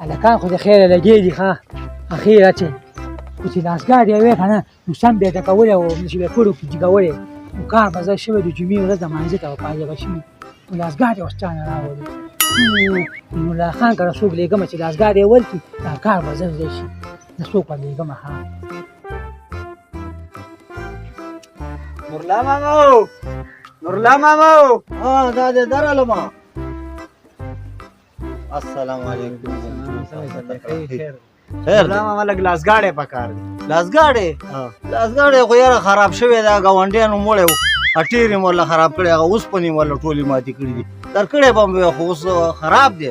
هلکان خو د خیره لګې دي ښه اخیره چې خو چې لاسګاډ یې وې که نه نو سم به یې ټکولی او نشي به یې کړو جګولی نو کار به زه شوی د جمعې ورځ د مانځه ته به پایله به شوي نو لاسګاډ یې اوس چا نه راولي نو له خان کره څوک لېږمه چې لاسګاډ یې ولکړي دا کار به زر ځای شي زه څوک به لېږمه ښه نورلا مامو نورلا مامو دا دې درالما السلام علیکم خیر نورلا ماما لږ لاسګاډی پکار دی لاسګاډی خو یاره خراب شوی دا ګاونډیانو موړی و ټیر یې موله خراب کړی هغه اوسپنې موله ټولې ماتې کړي دي درکړی به مې خو اوس خراب دی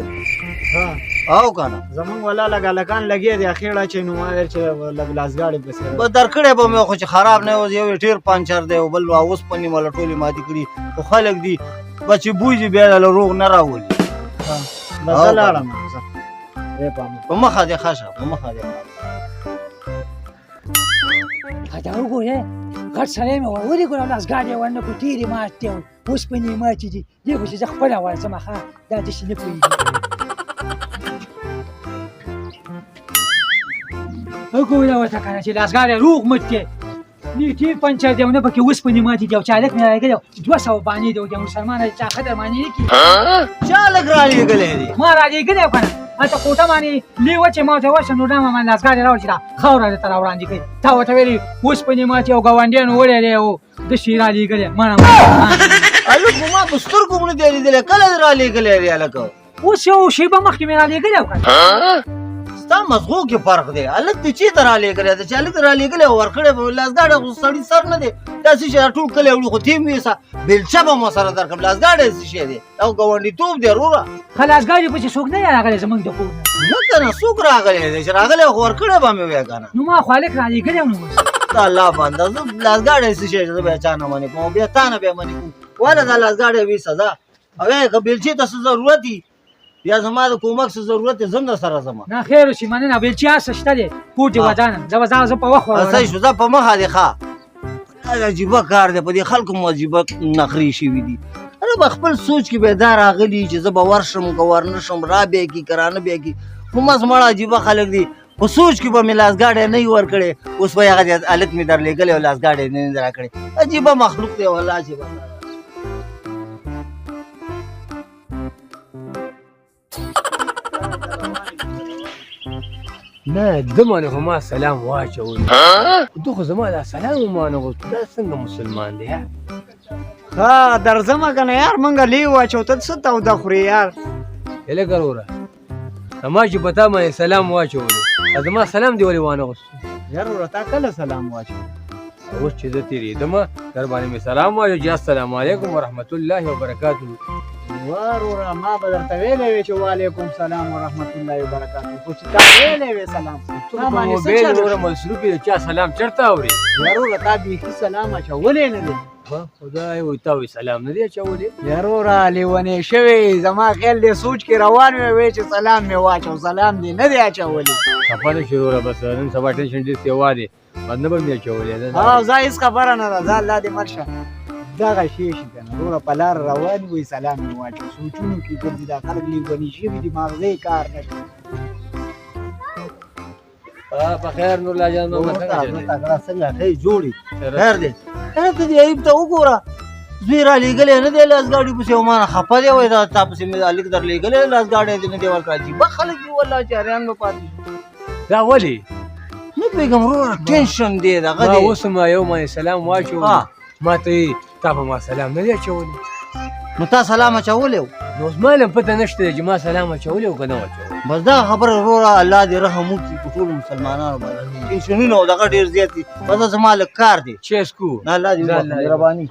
او که نه زمونږ والا لږ هلکان لګیا دي خېړه چې نو ما ویل چې لږ لاسګاډی پسې به درکړی به مې خو چې خراب نه و یو ټیر پنچر دی او بل اوسپنې موله ټولې ماتې کړي خو خلک دي به چې بوی دي بیا له روغ نه راولي بس زه لاړم په مخه دې ښه شه په مخه دې دا وګورې غټ سړی مې ورولې ګوره لاسګاډ یې ورنه کړو تېرې مات دی او اوسپنې یې ماتې دي دې خو چې زه خپله ورځم ښه دا داسې نه پوهېږي وګوره ورته که نه چې لاسګاډ یې روغ مت دی نه تېر پنچر دی او نه پکې اوسپنې ماتې دي او چالک مې رالیږلی او 200 بانې دی او د مسلمانه چا ښه درمانې نه کړي چا لږ رالیږلی دی ما رالیږلی او که نه هلته کوټه باندې لیوه چې ما ورته ورشه نو ډامه باندې لاسګاډ یې راوړل چې دا خاوره درته را وړاندې کړي تا ورته ویلي اوسپنې ماتې او ګاونډیانو وړی دی او داسې یې رالیږلی منه هلک خو ما په سترګو هم نه دی لیدلی کله دې رالیږلی دی هلکه اوس یو شیبه مخکې مې رالیږلی او که نه ستا مزغو کې فرق دی هلک دې چېرته رالیږلی دی چې هلک دې رالیږلی او ورکړی به لاسګاډی خو سړي سر نه دی داسې چې ټول کلی وړي خو تیم ویسه بېلچه به مو سره درکړم لاسګاډی څه شی دی او ګاونډیتوب دی وروره ښه لاسګاډي پسې څوک نه دی راغلی زموږ د کور نه نه که نه څوک راغلی دی چې راغلی خو ورکړی به مې وی که نه نو ما خو هلک رالیږلی او نو اوس د الله بنده زه لاسګاډی څه شی زه بیا چا نه منې کوم بیا تا نه بیا منې کوم واله دا لاسګاډی ویسه ځه هغې که بېلچې ته څه ضرورت وي یا زما د کومک څه ضرورت دی زه هم در سره ځم نه خیر اوسي مننه بېلچې هسته شته دی کور دې ودانم زه په وخت صحیح شو ځه په مخه دې ښه دا عجیبه کار دی په دې خلکو مو عجیبه نخرې شوي دي اره به خپل سوچ کې به دا راغلي چې زه به ورشم که ورنشم را بیا کي که رانه بیا کي خو مس مړه عجیبه خلک دي په سوچ کې به مې لاسګاډی نه وي ورکړی اوس به هغه هلک مې درلېږلی او لاسګاډی نه مې راکړی عجیبه مخلوق دی والله عجیبه نه ده باندې خو ما سلام واچولی ده خو زما دا سلام ومانه غوښتو دا څنګه مسلمان دی ښه درځمه که نه یار مونږ لیو واچو ته څه توده خورې یار لږه وروره ما چې په تا باندې سلام واچولی زما سلام دې ولې وانه غوښتو یار وروره تا کله سلام واچو اوس چې زه تېرېدم در باندې مې سلام واچو چې السلام علیکم ورحمت الله وبرکاتو وروره ما به درته ویلی وې چې وعلیکم سلام ورحمت الله وبرکاتو خو چې تا ویلی وې سلام په موبایل وروره مصروف یې چا سلام چېرته اورې یار وروره تا بیخي سلام اچولی نه دی خدای وایي تا وایي سلام نه دی اچولی یار وروره لیونی شوی زما خیال دی سوچ کې روان وې چې سلام مې واچو سلام دې نه دی اچولی خفه نه شې وروره بس نن سبا ټینشن ډېر سیوا دی بس نه به مې اچولی زه هېڅ خبره نه ده ځه الله دې مړ شه دغه شی شي که نه وروره په لار روان وي سلام مې واچو سوچونو کې ګرځي دا خلک لیوني شوي دي ماغزه یې کار نه کوي په خیر نورالله جان ماما څنګه ښه جوړې خیر دی ته دې عیب ته وګوره زوی رالیږلی نه دی لاسګاډي پسې او مانه خفه دی وایي دا تا پسې مې هلک درلیږلی لاسګاډی دې نه دی ورکړی عجیبه خلک دي والله چې حیران به پاتې شو دا ولې نه پوهېږم وروره ټینشن دی دغه ما دی اوس ما یو باندې سلام واچو ما ته یې تا په ما سلام نه دی اچولی نو تا سلام اچولی و نو اوس ما علم پته نشته دی چې ما سلام اچولی او که نه اچولی بس دا خبره وروره الله دې رحم وکړي په ټولو مسلمانانو باندې ټینشنونه او دغه ډېر زیات دي بس زما لږ کار دی چیس کو الله دې مهرباني